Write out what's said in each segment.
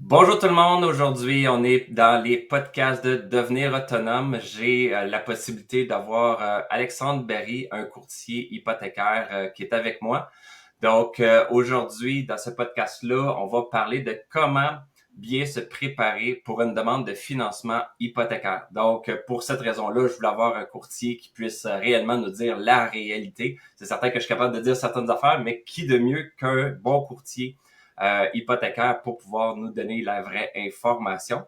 Bonjour tout le monde, aujourd'hui on est dans les podcasts de Devenir autonome. J'ai la possibilité d'avoir Alexandre Berry, un courtier hypothécaire qui est avec moi. Donc aujourd'hui dans ce podcast-là, on va parler de comment bien se préparer pour une demande de financement hypothécaire. Donc pour cette raison-là, je voulais avoir un courtier qui puisse réellement nous dire la réalité. C'est certain que je suis capable de dire certaines affaires, mais qui de mieux qu'un bon courtier hypothécaire pour pouvoir nous donner la vraie information.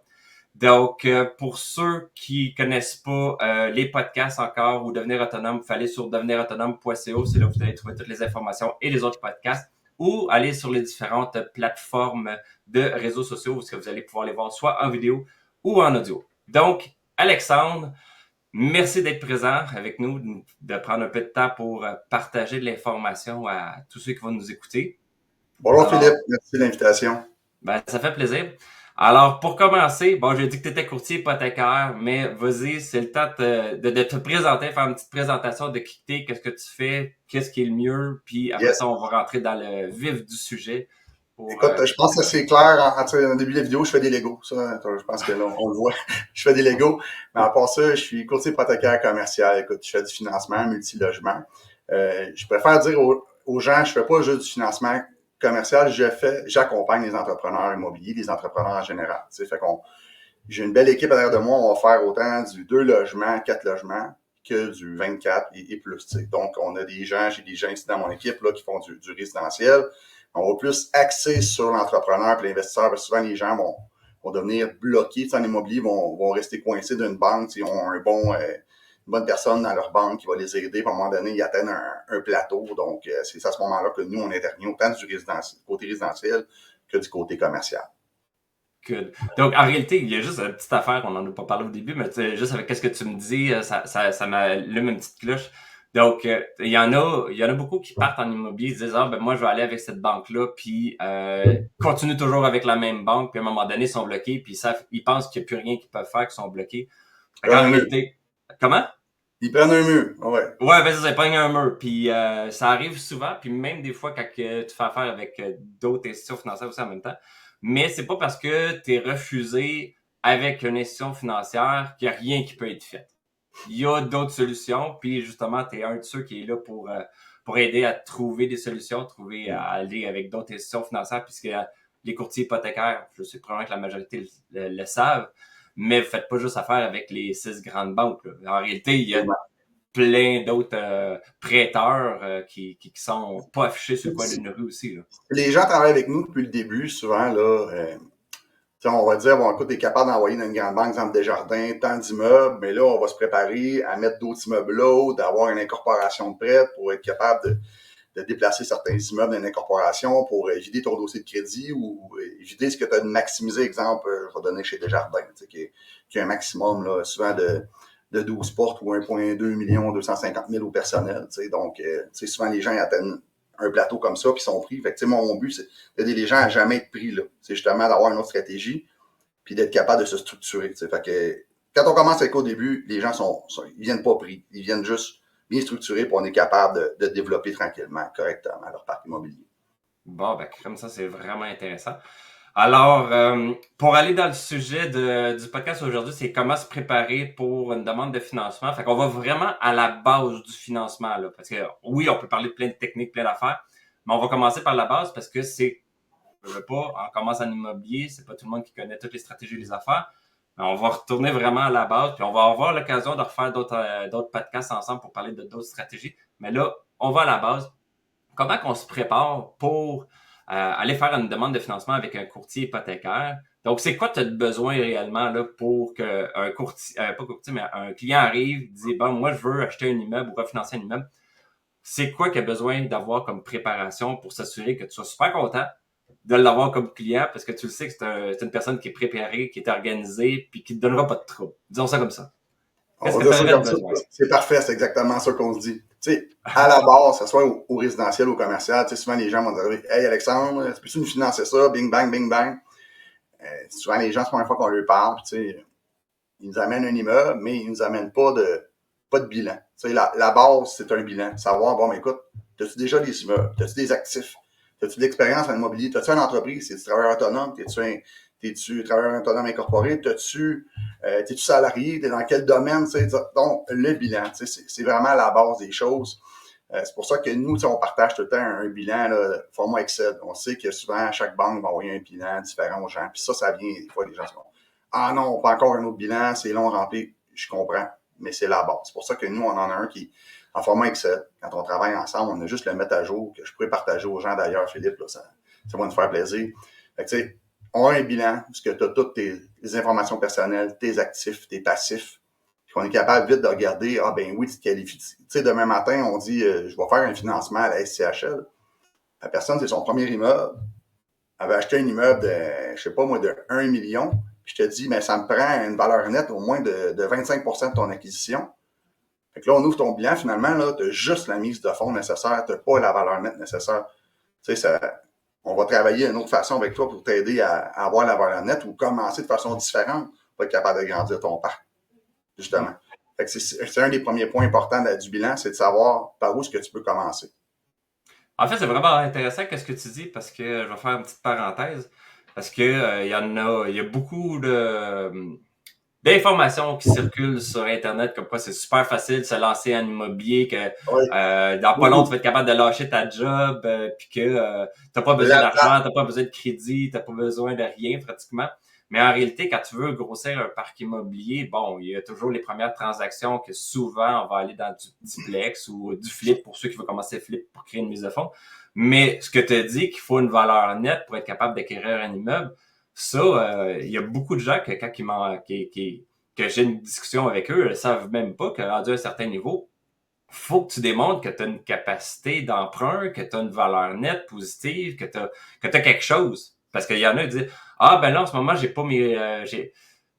Donc, pour ceux qui connaissent pas les podcasts encore ou Devenir autonome, vous allez sur devenirautonome.co, c'est là où vous allez trouver toutes les informations et les autres podcasts, ou aller sur les différentes plateformes de réseaux sociaux où vous allez pouvoir les voir soit en vidéo ou en audio. Donc, Alexandre, merci d'être présent avec nous, de prendre un peu de temps pour partager de l'information à tous ceux qui vont nous écouter. Bonjour Alors, Philippe, merci de l'invitation. ben, ça fait plaisir. Alors, pour commencer, bon, j'ai dit que tu étais courtier hypothécaire, mais vas-y, c'est le temps de te présenter, faire une petite présentation de qui t'es, qu'est-ce que tu fais, qu'est-ce qui est le mieux, puis après Yes. ça, on va rentrer dans le vif du sujet pour Écoute, je pense que c'est clair. En début de la vidéo, je fais des Legos. Ça, je pense que là, on le voit. Je fais des Legos. Mais à part ça, je suis courtier hypothécaire commercial. Écoute, je fais du financement, multilogement. Je préfère dire aux gens, je fais pas juste du financement commercial, j'accompagne les entrepreneurs immobiliers, les entrepreneurs en général. Tu sais, j'ai une belle équipe derrière de moi. On va faire autant du 2 logements, 4 logements que du 24 et plus. Tu sais. Donc, j'ai des gens ici dans mon équipe là, qui font du résidentiel. On va plus axer sur l'entrepreneur et l'investisseur parce que souvent les gens vont devenir bloqués en immobilier, vont rester coincés d'une banque. Ils ont une bonne personne dans leur banque qui va les aider. Puis à un moment donné, ils atteignent un plateau. Donc, c'est à ce moment-là que nous, on intervient autant du côté résidentiel que du côté commercial. Good. Donc, en réalité, il y a juste une petite affaire, on n'en a pas parlé au début, mais juste avec ce que tu me dis, ça m'allume une petite cloche. Donc, il y en a beaucoup qui partent en immobilier, ils se disent, ah, ben, moi, je vais aller avec cette banque-là, puis continuent toujours avec la même banque, puis à un moment donné, ils sont bloqués, puis ils pensent qu'il n'y a plus rien qu'ils peuvent faire, qu'ils sont bloqués. Fait qu'en Prendre un mur. réalité, comment? Ils prennent un mur. Ouais. Ouais, ben ça pogne un mur. Puis ça arrive souvent, puis même des fois quand tu fais affaire avec d'autres institutions financières aussi en même temps. Mais c'est pas parce que tu es refusé avec une institution financière qu'il n'y a rien qui peut être fait. Il y a d'autres solutions, puis justement, tu es un de ceux qui est là pour aider à trouver des solutions, trouver à aller avec d'autres institutions financières, puisque les courtiers hypothécaires, je sais probablement que la majorité le savent, mais vous faites pas juste affaire avec les 6 grandes banques. Là. En réalité, il y a plein d'autres prêteurs qui sont pas affichés sur le coin d'une rue aussi. Là. Les gens travaillent avec nous depuis le début, souvent, là. On va dire, bon, écoute, t'es capable d'envoyer dans une grande banque, exemple Desjardins, tant d'immeubles, mais là, on va se préparer à mettre d'autres immeubles là, d'avoir une incorporation de prêt pour être capable de déplacer certains immeubles d'une incorporation pour vider ton dossier de crédit ou vider ce que tu as maximisé, exemple, je vais donner chez Desjardins, qui a un maximum, là, souvent de 12 portes ou 1,2 million, 250 000 au personnel. Donc, souvent, les gens atteignent un plateau comme ça, puis sont pris. Fait que, mon but, c'est d'aider les gens à jamais être pris, là. C'est justement d'avoir une autre stratégie, puis d'être capable de se structurer. Fait que, quand on commence avec au début, les gens ils viennent pas pris. Ils viennent juste bien structurés, pour on est capable de développer tranquillement, correctement leur parc immobilier. Bon, ben comme ça, c'est vraiment intéressant. Alors, pour aller dans le sujet du podcast aujourd'hui, c'est comment se préparer pour une demande de financement. Fait qu'on va vraiment à la base du financement, là. Parce que oui, on peut parler de plein de techniques, plein d'affaires, mais on va commencer par la base parce que je veux pas, on commence en immobilier, c'est pas tout le monde qui connaît toutes les stratégies des affaires. Mais on va retourner vraiment à la base, puis on va avoir l'occasion de refaire d'autres podcasts ensemble pour parler de d'autres stratégies. Mais là, on va à la base. Comment qu'on se prépare pour aller faire une demande de financement avec un courtier hypothécaire? Donc, c'est quoi tu as besoin réellement là, pour qu'un courtier, pas courtier, mais un client arrive, dit, bon, moi, je veux acheter un immeuble ou refinancer un immeuble. C'est quoi qu'il a besoin d'avoir comme préparation pour s'assurer que tu sois super content de l'avoir comme client parce que tu le sais que c'est une personne qui est préparée, qui est organisée, puis qui ne te donnera pas de trouble. Disons ça comme ça. On Qu'est-ce va que dire tu ça aurais de comme ça. besoin? C'est parfait, c'est exactement ça qu'on se dit. À la base, que ce soit au résidentiel ou au commercial, souvent les gens vont dire Hey Alexandre, peux-tu nous financer ça? Bing bang, bing bang. Souvent les gens, c'est la première fois qu'on leur parle, ils nous amènent un immeuble, mais ils nous amènent pas de bilan. La base, c'est un bilan. Savoir, bon, mais écoute, as-tu déjà des immeubles? As-tu des actifs? As-tu de l'expérience en immobilier? As-tu une entreprise? Es-tu travailleur autonome? T'es-tu travailleur autonome incorporé? T'es-tu salarié? T'es dans quel domaine? Donc, le bilan, c'est vraiment la base des choses. C'est pour ça que nous, on partage tout le temps un bilan, là, format Excel. On sait que souvent, chaque banque va envoyer un bilan différent aux gens. Puis ça vient, des fois, les gens se disent « Ah non, pas encore un autre bilan, c'est long à remplir. » Je comprends, mais c'est la base. C'est pour ça que nous, on en a un qui en format Excel. Quand on travaille ensemble, on a juste le mettre à jour, que je pourrais partager aux gens d'ailleurs, Philippe, là, ça va nous faire plaisir. Fait que, tu sais, on a un bilan, parce que tu as toutes les informations personnelles, tes actifs, tes passifs, puis on est capable vite de regarder, ah ben oui, tu te qualifies. Tu sais, demain matin, on dit, je vais faire un financement à la SCHL. La personne, c'est son premier immeuble. Elle avait acheté un immeuble de, je sais pas moi, de 1 million. Puis je te dis, mais ça me prend une valeur nette au moins de 25% de ton acquisition. Fait que là, on ouvre ton bilan, finalement, là, tu as juste la mise de fonds nécessaire, tu n'as pas la valeur nette nécessaire. Tu sais, on va travailler d'une autre façon avec toi pour t'aider à avoir la valeur nette ou commencer de façon différente pour être capable de grandir ton parc, justement. Fait que c'est un des premiers points importants du bilan, c'est de savoir par où est-ce que tu peux commencer. En fait, c'est vraiment intéressant ce que tu dis parce que je vais faire une petite parenthèse parce que il y a beaucoup d'informations qui circulent sur Internet comme quoi c'est super facile de se lancer en immobilier, que Oui. dans pas longtemps tu vas être capable de lâcher ta job, puis que t'as pas besoin d'argent, t'as pas besoin de crédit, t'as pas besoin de rien pratiquement. Mais en réalité, quand tu veux grossir un parc immobilier, bon, il y a toujours les premières transactions que souvent on va aller dans du duplex ou du flip pour ceux qui veulent commencer flip pour créer une mise de fonds. Mais ce que tu as dit qu'il faut une valeur nette pour être capable d'acquérir un immeuble, ça, il y a beaucoup de gens que quand que j'ai une discussion avec eux, ils savent même pas que rendu à un certain niveau, faut que tu démontres que tu as une capacité d'emprunt, que tu as une valeur nette positive, que tu as quelque chose. Parce qu'il y en a qui disent ah ben là en ce moment j'ai pas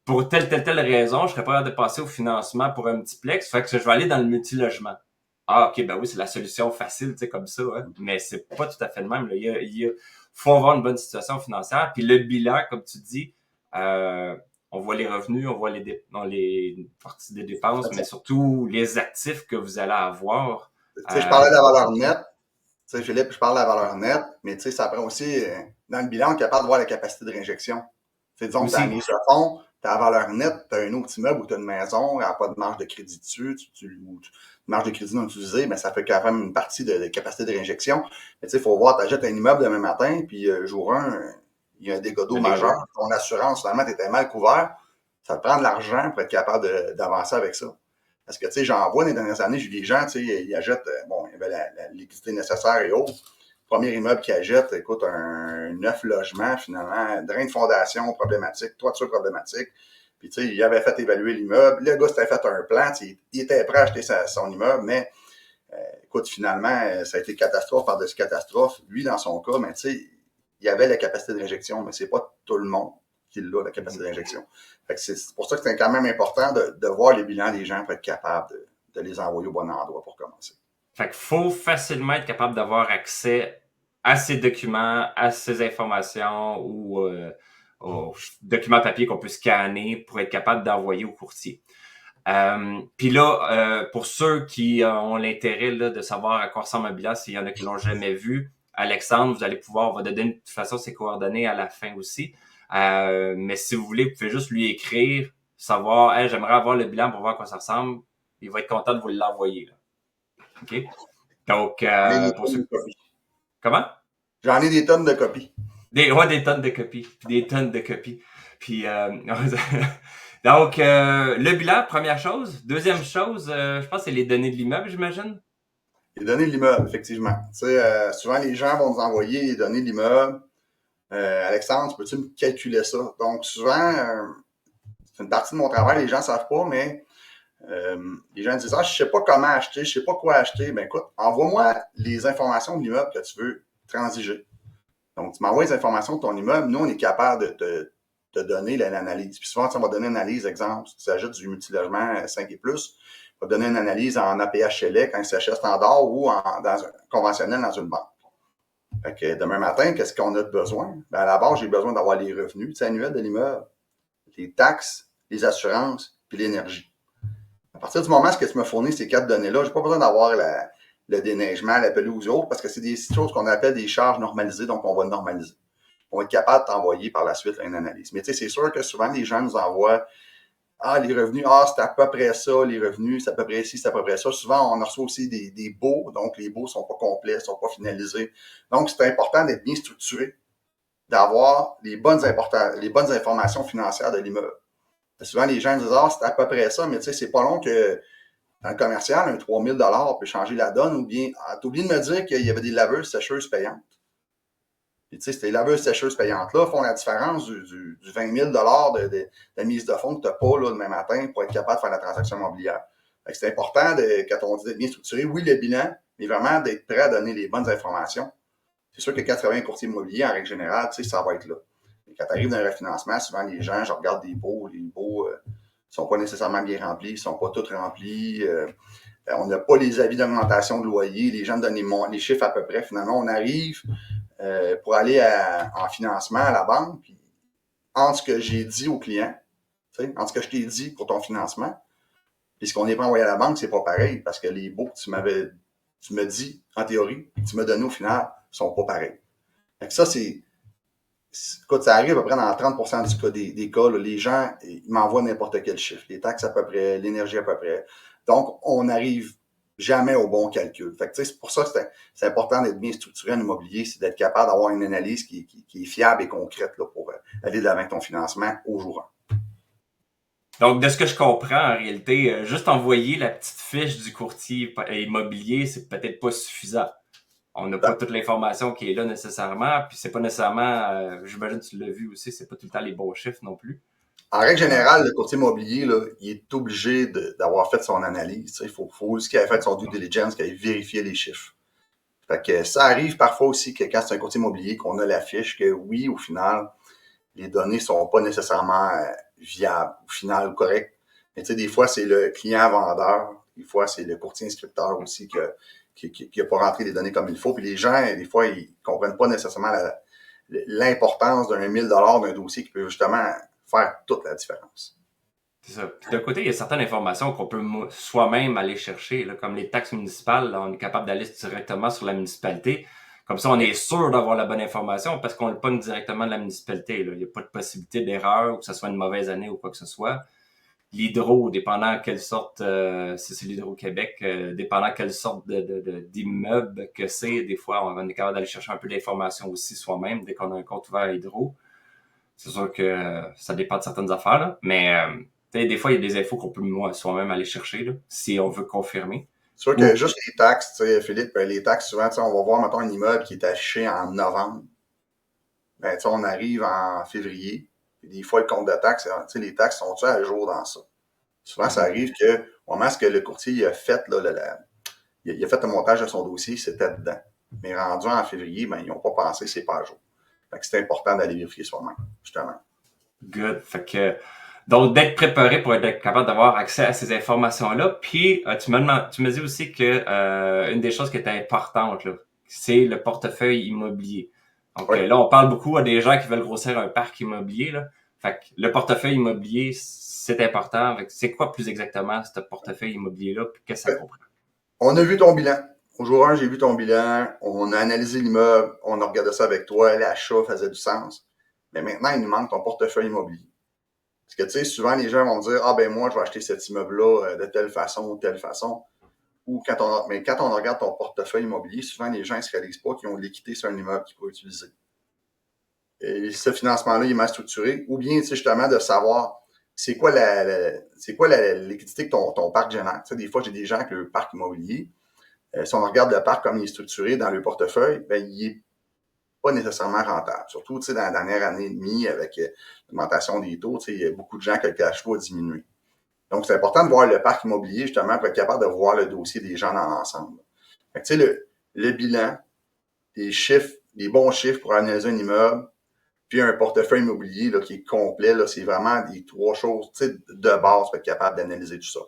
pour telle raison, je serais pas capable de passer au financement pour un multiplex, fait que je vais aller dans le multilogement. Ah ok, ben oui, c'est la solution facile, tu sais, comme ça, hein. Mais c'est pas tout à fait le même. Là. Faut avoir une bonne situation financière. Puis le bilan, comme tu dis, on voit les revenus, on voit les parties des dépenses, mais surtout les actifs que vous allez avoir. Tu sais, je parlais de la valeur nette. Tu sais, Philippe, je parle de la valeur nette, mais tu sais, ça prend aussi, dans le bilan, on est capable de voir la capacité de réinjection. Tu sais, disons que tu as mise de fonds, tu as la valeur nette, tu as un autre immeuble ou tu as une maison, il n'y a pas de marge de crédit dessus, une marge de crédit non utilisée, mais ça fait quand même une partie de capacité de réinjection. Mais tu sais, il faut voir, tu achètes un immeuble demain matin, puis jour 1, il y a un dégât d'eau majeur, ton assurance, finalement, tu étais mal couvert, ça te prend de l'argent pour être capable d'avancer avec ça. Parce que, tu sais, j'en vois dans les dernières années, j'ai vu des gens, tu sais, ils achètent, bon, il y avait la liquidité nécessaire et autres. Premier immeuble qu'ils achètent, écoute, un 9 logements, finalement, drain de fondation problématique, toiture problématique. Puis, tu sais, il avait fait évaluer l'immeuble. Le gars s'était fait un plan, il était prêt à acheter son immeuble, mais, écoute, finalement, ça a été catastrophe par-dessus catastrophe. Lui, dans son cas, mais tu sais, il avait la capacité de réjection, mais c'est pas tout le monde qui a la capacité d'injection. C'est pour ça que c'est quand même important de voir les bilans des gens pour être capable de les envoyer au bon endroit pour commencer. Fait qu'il faut facilement être capable d'avoir accès à ces documents, à ces informations ou aux documents papier qu'on peut scanner pour être capable d'envoyer au courtier. Puis là, pour ceux qui ont l'intérêt là, de savoir à quoi ressemble un bilan, s'il y en a qui l'ont jamais vu, Alexandre, vous allez pouvoir, on va donner de toute façon ses coordonnées à la fin aussi. Mais si vous voulez, vous pouvez juste lui écrire, savoir, hey, j'aimerais avoir le bilan pour voir à quoi ça ressemble. Il va être content de vous l'envoyer. Là. OK? Donc, pour ceux... Comment? J'en ai des tonnes de copies. Des tonnes de copies. Des tonnes de copies. Puis, donc, le bilan, première chose. Deuxième chose, je pense que c'est les données de l'immeuble, j'imagine. Les données de l'immeuble, effectivement. Tu sais, souvent, les gens vont nous envoyer les données de l'immeuble. Alexandre, peux-tu me calculer ça? Donc, souvent, c'est une partie de mon travail, les gens ne savent pas, mais les gens disent « Ah, je ne sais pas comment acheter, je ne sais pas quoi acheter. » Ben écoute, envoie-moi les informations de l'immeuble que tu veux transiger. Donc, tu m'envoies les informations de ton immeuble. Nous, on est capable de te donner l'analyse. Puis souvent, on va donner une analyse, exemple, si tu achètes du multilogement 5 et plus, on va donner une analyse en APH Select, en CHS standard ou dans un conventionnel dans une banque. Fait que demain matin, qu'est-ce qu'on a de besoin? Ben à la base, j'ai besoin d'avoir les revenus annuels de l'immeuble, les taxes, les assurances, puis l'énergie. À partir du moment où tu me fournis ces 4 données-là, je n'ai pas besoin d'avoir le déneigement, la pelouse ou autre, parce que c'est des choses qu'on appelle des charges normalisées, donc on va normaliser. On va être capable de t'envoyer par la suite une analyse. Mais tu sais, c'est sûr que souvent, les gens nous envoient les revenus, c'est à peu près ça, les revenus, c'est à peu près ci, c'est à peu près ça. Souvent, on reçoit aussi des baux, donc les baux sont pas complets, sont pas finalisés. Donc, c'est important d'être bien structuré, d'avoir les bonnes informations financières de l'immeuble. Souvent, les gens disent, c'est à peu près ça, mais tu sais, c'est pas long que un commercial, un 3 000 peut changer la donne, ou bien, t'as oublié de me dire qu'il y avait des laveuses sécheuses payantes. Puis, tu sais, ces laveuses sécheuses payantes-là font la différence du 20 000 de mise de fonds que tu n'as pas là, demain matin pour être capable de faire la transaction immobilière. C'est important, quand on dit d'être bien structuré, oui, le bilan, mais vraiment d'être prêt à donner les bonnes informations. C'est sûr que 80 courtiers immobiliers, en règle générale, tu sais, ça va être là. Et quand tu arrives dans un refinancement, souvent les gens, je regarde des baux, les baux ne sont pas nécessairement bien remplis, ils ne sont pas tous remplis. On n'a pas les avis d'augmentation de loyer, les gens donnent les chiffres à peu près. Finalement, on arrive pour aller en financement à la banque, puis entre ce que j'ai dit au client, entre ce que je t'ai dit pour ton financement, puis ce qu'on est pas envoyé à la banque, c'est pas pareil, parce que les baux que tu m'as dit en théorie, que tu m'as donné au final, sont pas pareils. Fait que ça, écoute, ça arrive à peu près dans 30% du cas des cas, là, les gens, ils m'envoient n'importe quel chiffre, les taxes à peu près, l'énergie à peu près. Donc, on n'arrive jamais au bon calcul. Fait que, c'est pour ça que c'est important d'être bien structuré en immobilier, c'est d'être capable d'avoir une analyse qui est fiable et concrète là, pour aller de l'avant avec ton financement au jour 1. Donc, de ce que je comprends, en réalité, juste envoyer la petite fiche du courtier immobilier, c'est peut-être pas suffisant. On n'a pas toute l'information qui est là nécessairement, puis c'est pas nécessairement, j'imagine que tu l'as vu aussi, c'est pas tout le temps les bons chiffres non plus. En règle générale, le courtier immobilier, là, il est obligé d'avoir fait son analyse. Il faut aussi qu'il ait fait son due diligence, qu'il ait vérifié les chiffres. Fait que ça arrive parfois aussi que quand c'est un courtier immobilier, qu'on a la fiche, que oui, au final, les données sont pas nécessairement viables, au final, correctes. Mais tu sais, des fois, c'est le client vendeur, des fois, c'est le courtier inscripteur aussi qui a pas rentré les données comme il faut. Puis les gens, des fois, ils comprennent pas nécessairement l'importance d'un 1 000 d'un dossier qui peut justement faire toute la différence. C'est ça. Puis d'un côté, il y a certaines informations qu'on peut soi-même aller chercher, là, comme les taxes municipales. Là, on est capable d'aller directement sur la municipalité. Comme ça, on est sûr d'avoir la bonne information parce qu'on le pogne directement de la municipalité. Là. Il n'y a pas de possibilité d'erreur ou que ce soit une mauvaise année ou quoi que ce soit. L'hydro, dépendant quelle sorte, si c'est l'Hydro-Québec, dépendant quelle sorte d'immeuble que c'est, des fois, on est capable d'aller chercher un peu d'informations aussi soi-même dès qu'on a un compte ouvert à Hydro. C'est sûr que ça dépend de certaines affaires, là, mais des fois, il y a des infos qu'on peut soi-même aller chercher là, si on veut confirmer. C'est sûr que juste les taxes, tu sais, Philippe, les taxes, souvent, on va voir, mettons, un immeuble qui est affiché en novembre. Ben, on arrive en février. Puis des fois, le compte de taxes, les taxes sont-tu à jour dans ça? Souvent, ça arrive que, au moment où le courtier il a fait, là, il a fait le montage de son dossier, c'était dedans. Mais rendu en février, ben, ils n'ont pas pensé, c'est pas à jour. Fait que c'est important d'aller vérifier soi-même, justement. Good. Fait que, donc, d'être préparé pour être capable d'avoir accès à ces informations-là. Puis, tu m'as dit aussi que une des choses qui était importante, là, c'est le portefeuille immobilier. Donc, Oui. là, on parle beaucoup à des gens qui veulent grossir un parc immobilier. Là. Fait que le portefeuille immobilier, c'est important. C'est quoi plus exactement ce portefeuille immobilier-là? Puis qu'est-ce que ça comprend? On a vu ton bilan. Au jour 1, j'ai vu ton bilan. On a analysé l'immeuble. On a regardé ça avec toi. L'achat faisait du sens. Mais maintenant, il nous manque ton portefeuille immobilier. Parce que, tu sais, souvent, les gens vont dire, ben, moi, je vais acheter cet immeuble-là de telle façon ou de telle façon. Ou quand on regarde ton portefeuille immobilier, souvent, les gens ne se réalisent pas qu'ils ont de l'équité sur un immeuble qu'ils peuvent utiliser. Et ce financement-là, il est mal structuré. Ou bien, tu sais, justement, de savoir c'est quoi la liquidité que ton parc génère. Tu sais, des fois, j'ai des gens avec le parc immobilier. Si on regarde le parc comme il est structuré dans le portefeuille, ben, il est pas nécessairement rentable. Surtout, tu sais, dans la dernière année et demie, avec l'augmentation des taux, tu sais, il y a beaucoup de gens que le cash flow a diminué. Donc, c'est important de voir le parc immobilier, justement, pour être capable de voir le dossier des gens dans l'ensemble. Fait que, tu sais, le bilan, les chiffres, les bons chiffres pour analyser un immeuble, puis un portefeuille immobilier là, qui est complet, là, c'est vraiment les trois choses de base pour être capable d'analyser tout ça.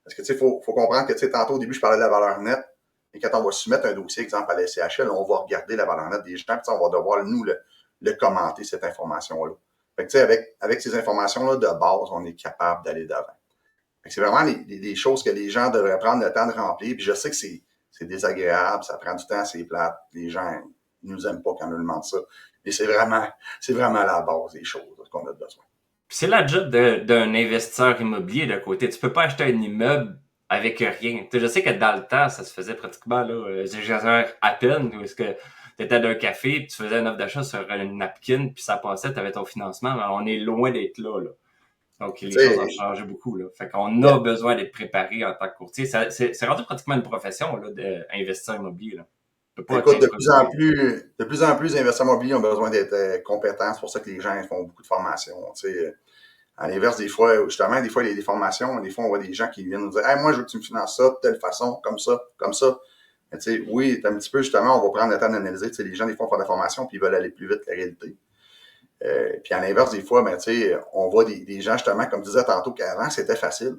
Parce que, tu sais, faut comprendre que, tu sais, tantôt, au début, je parlais de la valeur nette. Et quand on va soumettre un dossier, exemple, à la SCHL, on va regarder la valeur nette des gens, puis on va devoir, nous, le commenter, cette information-là. Fait que, tu sais, avec ces informations-là de base, on est capable d'aller d'avant. Fait que c'est vraiment les choses que les gens devraient prendre le temps de remplir. Puis je sais que c'est c'est désagréable, ça prend du temps, c'est plate. Les gens ils nous aiment pas quand on leur demande ça. Mais c'est vraiment la base des choses qu'on a besoin. C'est la job d'un investisseur immobilier de côté. Tu peux pas acheter un immeuble avec rien. Je sais que dans le temps, ça se faisait pratiquement, là, j'exagère à peine, où est-ce que tu étais d'un café, puis tu faisais une offre d'achat sur une napkin, puis ça passait, tu avais ton financement. Mais on est loin d'être là, là. Donc, les choses ont changé beaucoup, là. Fait qu'on a besoin d'être préparé en tant que courtier. C'est rendu pratiquement une profession, là, d'investisseur immobilier, là. Écoute, de plus en plus, les investisseurs immobiliers ont besoin d'être compétents. C'est pour ça que les gens font beaucoup de formations. À l'inverse, des fois, justement, des fois, il y a des formations, des fois, on voit des gens qui viennent nous dire hey, moi, je veux que tu me finances ça de telle façon, comme ça, comme ça. Mais oui, un petit peu, justement, on va prendre le temps d'analyser. Les gens, des fois, font de la formation puis ils veulent aller plus vite que la réalité. Puis à l'inverse, des fois, on voit des gens, justement, comme je disais tantôt, qu'avant, c'était facile.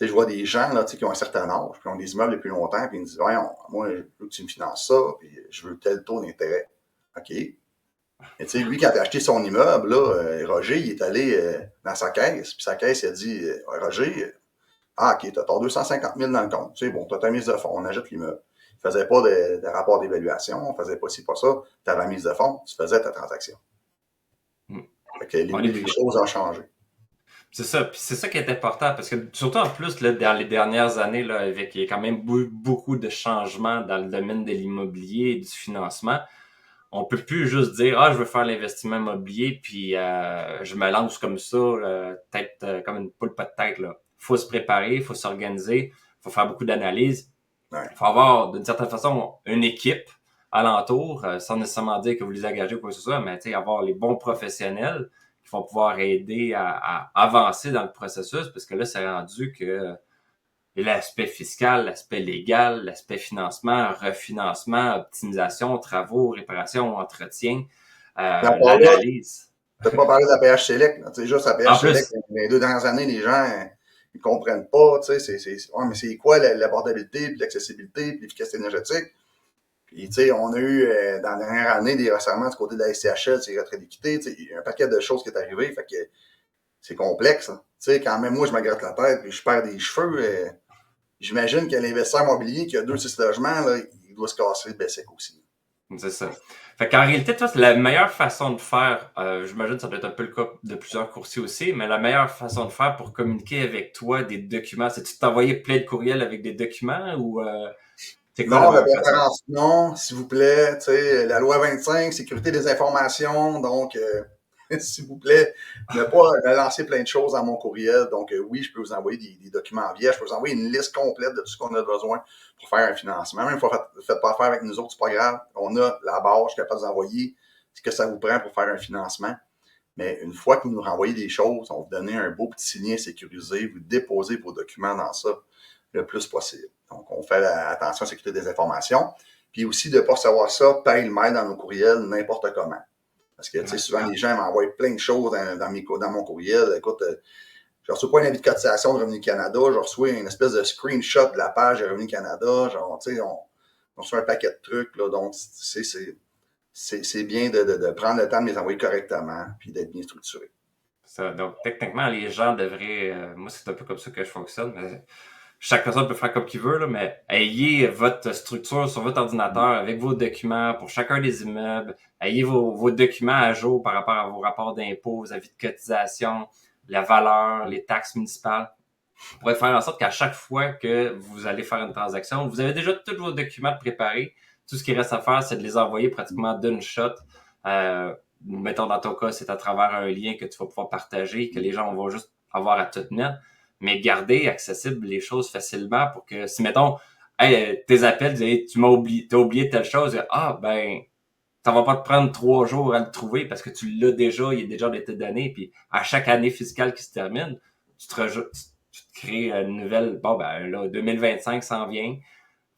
Je vois des gens là, qui ont un certain âge, puis ont des immeubles depuis longtemps, puis ils me disent ouais, moi, je veux que tu me finances ça, puis je veux tel taux d'intérêt. OK. Mais lui, quand il a acheté son immeuble, là, Roger, il est allé dans sa caisse, puis sa caisse, il a dit Roger, OK, t'as ton 250 000 dans le compte. C'est bon, t'as ta mise de fonds, on achète l'immeuble. Il ne faisait pas de rapport d'évaluation, on ne faisait pas ci, pas ça. Tu avais la mise de fonds, tu faisais ta transaction. Fait que les choses ont changé. C'est ça, puis c'est ça qui est important, parce que surtout en plus, là, dans les dernières années, là, avec il y a quand même beaucoup de changements dans le domaine de l'immobilier et du financement, on peut plus juste dire je veux faire l'investissement immobilier, puis je me lance comme ça, tête comme une poule pas de tête, là. Faut se préparer, faut s'organiser, faut faire beaucoup d'analyses. Ouais. Faut avoir, d'une certaine façon, une équipe alentour, sans nécessairement dire que vous les engagez ou quoi que ce soit, mais avoir les bons professionnels qui vont pouvoir aider à avancer dans le processus, parce que là, c'est rendu que l'aspect fiscal, l'aspect légal, l'aspect financement, refinancement, optimisation, travaux, réparation, entretien, l'analyse. Tu n'as pas parlé de la PH Select. Juste la PH Select, les 2 dernières années, les gens ils comprennent pas. Mais c'est quoi l'abordabilité, puis l'accessibilité, puis l'efficacité énergétique? Puis, on a eu, dans la dernière année, des resserrements du côté de la SCHL, c'est retrait d'équité. Il y a un paquet de choses qui est arrivé. Fait que c'est complexe. Hein. Quand même, moi, je me gratte la tête puis je perds des cheveux. J'imagine que l'investisseur immobilier qui a 2-6 logements, là, il doit se casser le bessic aussi. C'est ça. Fait qu'en réalité, toi, c'est la meilleure façon de faire, j'imagine que ça doit être un peu le cas de plusieurs courtiers aussi, mais la meilleure façon de faire pour communiquer avec toi des documents, c'est-tu t'envoyer plein de courriels avec des documents ou c'est quoi non, la préférence, non, s'il vous plaît. La loi 25, sécurité des informations, donc s'il vous plaît, ne pas me lancer plein de choses dans mon courriel. Donc oui, je peux vous envoyer des documents vierges, je peux vous envoyer une liste complète de tout ce qu'on a besoin pour faire un financement. Même si vous ne faites pas affaire avec nous autres, c'est pas grave. On a la base, je suis capable de vous envoyer ce que ça vous prend pour faire un financement. Mais une fois que vous nous renvoyez des choses, on va vous donner un beau petit signet sécurisé, vous déposez vos documents dans ça le plus possible. Donc, on fait attention à la sécurité des informations. Puis aussi de ne pas recevoir ça pêle-mêle dans nos courriels n'importe comment. Parce que, souvent, les gens m'envoient plein de choses dans mon courriel. Écoute, je ne reçois pas un avis de cotisation de Revenu Canada, je reçois une espèce de screenshot de la page de Revenu Canada. Genre, on reçoit un paquet de trucs. Là, donc, c'est bien de prendre le temps de les envoyer correctement puis d'être bien structuré. Ça, donc, techniquement, les gens devraient... moi, c'est un peu comme ça que je fonctionne. Mais chaque personne peut faire comme qu'il veut, là, mais ayez votre structure sur votre ordinateur avec vos documents pour chacun des immeubles. Ayez vos documents à jour par rapport à vos rapports d'impôts, vos avis de cotisation, la valeur, les taxes municipales. Vous pourrez faire en sorte qu'à chaque fois que vous allez faire une transaction, vous avez déjà tous vos documents préparés. Tout ce qui reste à faire, c'est de les envoyer pratiquement d'une shot. Mettons, dans ton cas, c'est à travers un lien que tu vas pouvoir partager, que les gens vont juste avoir à tout mettre. Mais garder accessible les choses facilement pour que, si, mettons, hey, tes appels, hey, t'as oublié telle chose, ben, ça va pas te prendre 3 jours à le trouver parce que tu l'as déjà, il est déjà été donné, puis à chaque année fiscale qui se termine, tu te crées une nouvelle, bon, ben, là, 2025 s'en vient.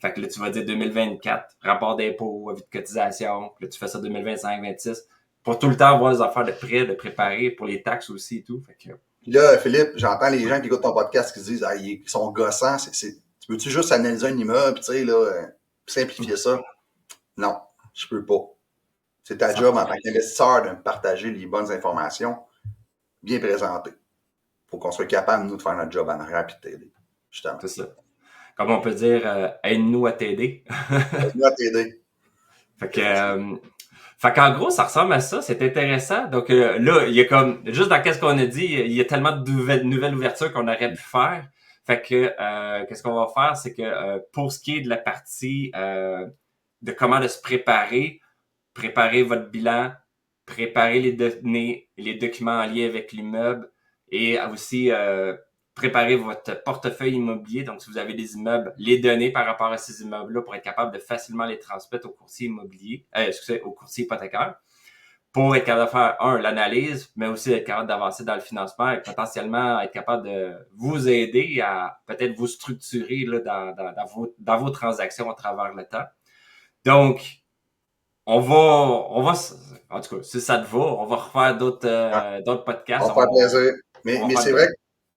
Fait que là, tu vas dire 2024, rapport d'impôt, avis de cotisation, puis là, tu fais ça 2025, 26, pour tout le temps avoir les affaires de prêt, de préparer, pour les taxes aussi et tout. Fait que... Puis là, Philippe, j'entends les gens qui écoutent ton podcast qui se disent ils sont gossants. Tu peux-tu juste analyser un immeuble, simplifier ça? Non, je peux pas. C'est ta job en tant qu'investisseur de me partager les bonnes informations bien présentées. Il faut qu'on soit capable, nous, de faire notre job en arrière et de t'aider, justement. C'est ça. comme on peut dire, aide-nous à t'aider. Aide-nous à t'aider. Fait que, fait qu'en gros, ça ressemble à ça. C'est intéressant. Donc là, il y a comme, juste dans qu'est-ce qu'on a dit, il y a tellement de nouvelles ouvertures qu'on aurait pu faire. Fait que, qu'est-ce qu'on va faire, c'est que pour ce qui est de la partie de comment de se préparer votre bilan, préparer les données, les documents en lien avec l'immeuble et aussi préparer votre portefeuille immobilier. Donc, si vous avez des immeubles, les données par rapport à ces immeubles-là pour être capable de facilement les transmettre au courtier immobilier, au courtier hypothécaire, pour être capable de faire, l'analyse, mais aussi être capable d'avancer dans le financement et potentiellement être capable de vous aider à peut-être vous structurer là, dans vos transactions à travers le temps. Donc, en tout cas, si ça te va, on va refaire d'autres podcasts. Ça va faire plaisir. Mais faire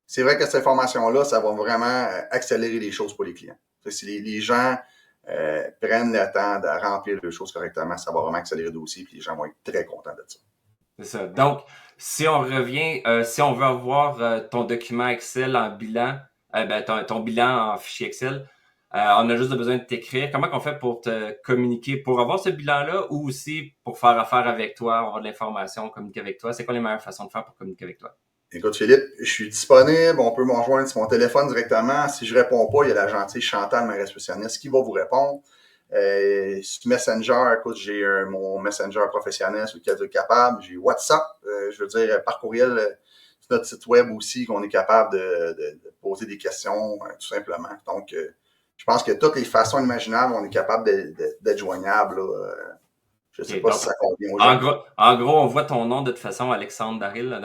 c'est vrai que cette information-là, ça va vraiment accélérer les choses pour les clients. Si les gens prennent le temps de remplir les choses correctement, ça va vraiment accélérer le dossier et les gens vont être très contents de ça. C'est ça. Donc, si on revient, si on veut avoir ton document Excel en bilan, ton bilan en fichier Excel, on a juste besoin de t'écrire. Comment on fait pour te communiquer, pour avoir ce bilan-là ou aussi pour faire affaire avec toi, avoir de l'information, communiquer avec toi? C'est quoi les meilleures façons de faire pour communiquer avec toi? Écoute, Philippe, je suis disponible. On peut me rejoindre sur mon téléphone directement. Si je réponds pas, il y a la gentille Chantal, ma réceptionniste, qui va vous répondre. Sur Messenger, écoute, j'ai mon Messenger professionnel sur lequel je suis capable. J'ai WhatsApp, je veux dire, par courriel, sur notre site web aussi, qu'on est capable de poser des questions, tout simplement. Donc, je pense que toutes les façons imaginables, on est capable d'être joignable. Je ne sais pas Donc, si ça convient aux gens. en gros, on voit ton nom de toute façon, Alexandre Daril.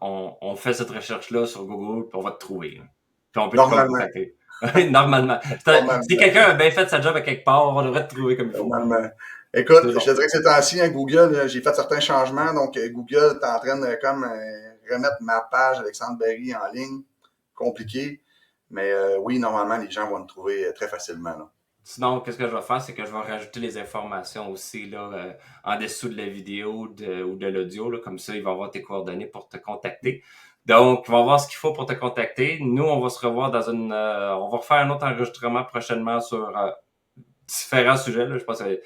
On fait cette recherche-là sur Google, puis on va te trouver. Là. Puis on peut te Normalement. contacter. Normalement. Si quelqu'un a bien fait sa job à quelque part, on devrait te trouver comme il faut. Normalement. Écoute, bon. je te dirais que ces temps-ci, Google, j'ai fait certains changements. Donc, Google est en train de comme remettre ma page Alexandre Berry en ligne. Compliqué. Mais oui, normalement, les gens vont me trouver très facilement. Là. Sinon, qu'est-ce que je vais faire, c'est que je vais rajouter les informations aussi là, en dessous de la vidéo ou de l'audio. Là, comme ça, ils vont avoir tes coordonnées pour te contacter. Donc, ils vont voir ce qu'il faut pour te contacter. Nous, on va se revoir on va refaire un autre enregistrement prochainement sur différents sujets. Là. Je pense qu'il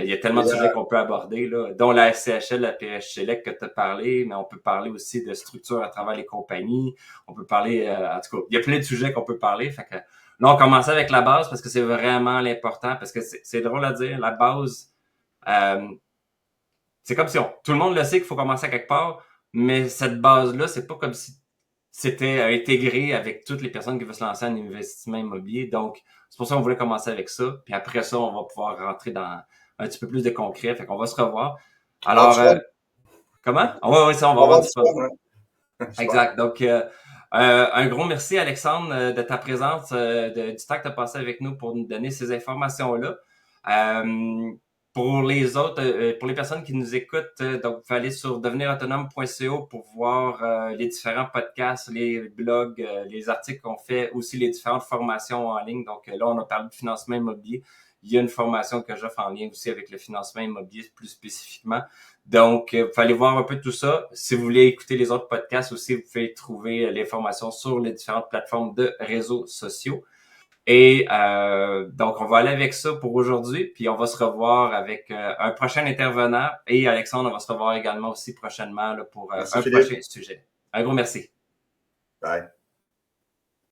y a tellement de sujets qu'on peut aborder, là, dont la SCHL, la PHCLEC que tu as parlé, mais on peut parler aussi de structure à travers les compagnies. On peut parler, en tout cas, il y a plein de sujets qu'on peut parler. Fait que là, on commence avec la base parce que c'est vraiment l'important, parce que c'est drôle à dire, la base, c'est comme si tout le monde le sait qu'il faut commencer à quelque part, mais cette base-là, c'est pas comme si c'était intégré avec toutes les personnes qui veulent se lancer en investissement immobilier. Donc, c'est pour ça qu'on voulait commencer avec ça. Puis après ça, on va pouvoir rentrer dans un petit peu plus de concret. Fait qu'on va se revoir. Alors, comment? Oui, ça, on va avoir du fun. Exact. Donc, un gros merci, Alexandre, de ta présence, du temps que tu as passé avec nous pour nous donner ces informations-là. Pour les autres, pour les personnes qui nous écoutent, donc vous pouvez aller sur devenirautonome.co pour voir les différents podcasts, les blogs, les articles qu'on fait, aussi les différentes formations en ligne. Donc là, on a parlé de financement immobilier. Il y a une formation que j'offre en lien aussi avec le financement immobilier plus spécifiquement. Donc, vous pouvez aller voir un peu tout ça. Si vous voulez écouter les autres podcasts aussi, vous pouvez trouver l'information sur les différentes plateformes de réseaux sociaux. Et donc, on va aller avec ça pour aujourd'hui, puis on va se revoir avec un prochain intervenant. Et Alexandre, on va se revoir également aussi prochainement là, pour un prochain sujet. Un gros merci. Bye.